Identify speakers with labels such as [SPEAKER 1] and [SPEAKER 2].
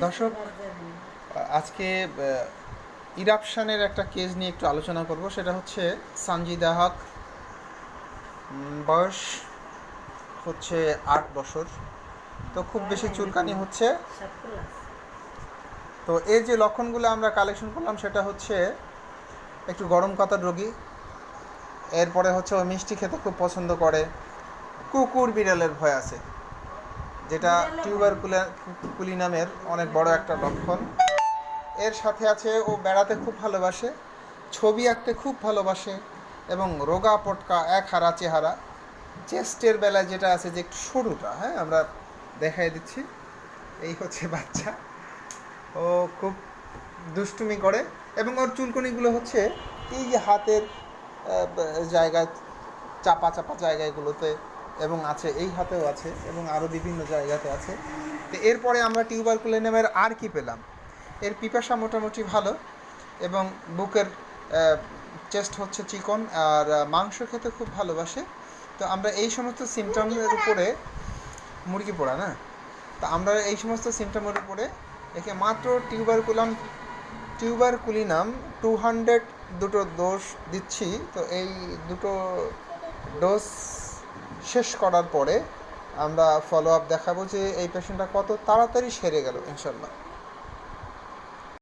[SPEAKER 1] দর্শক, আজকে ইরাপশানের একটা কেস নিয়ে একটু আলোচনা করব। সেটা হচ্ছে সানজিদা হক, বয়স হচ্ছে 8 বছর। তো খুব বেশি চুলকানি হচ্ছে। তো এর যে লক্ষণগুলো আমরা কালেকশন করলাম সেটা হচ্ছে একটু গরম কাতার রোগী, এরপরে হচ্ছে ও মিষ্টি খেতে খুব পছন্দ করে, কুকুর বিড়ালের ভয় আছে, যেটা টিউবারকুলি নামের অনেক বড় একটা লক্ষণ। এর সাথে আছে ও বেড়াতে খুব ভালোবাসে, ছবি আঁকতে খুব ভালোবাসে এবং রোগা পটকা এক হারা চেহারা। চেস্টের বেলায় যেটা আছে যে একটু সরুটা, হ্যাঁ আমরা দেখাই দিচ্ছি, এই হচ্ছে বাচ্চা। ও খুব দুষ্টুমি করে এবং ওর চুলকনিগুলো হচ্ছে এই যে হাতের জায়গায়, চাপা চাপা জায়গাগুলোতে এবং আছে, এই হাতেও আছে এবং আরও বিভিন্ন জায়গাতে আছে। তো এরপরে আমরা টিউবারকুলিনামের আর কি পেলাম, এর পিপাসা মোটামুটি ভালো এবং বুকের চেস্ট হচ্ছে চিকন আর মাংস খেতে খুব ভালোবাসে। তো আমরা এই সমস্ত সিমটমের উপরে, মুরগি পোড়া না, তো আমরা এই সমস্ত সিমটমের উপরে একে মাত্র টিউবারকুলিনাম 200 দুটো ডোজ দিচ্ছি। তো এই দুটো ডোজ শেষ করার পরে আমরা ফলো আপ দেখাবো যে এই পেশেন্টটা কত তাড়াতাড়ি সেরে গেল ইনশাল্লাহ।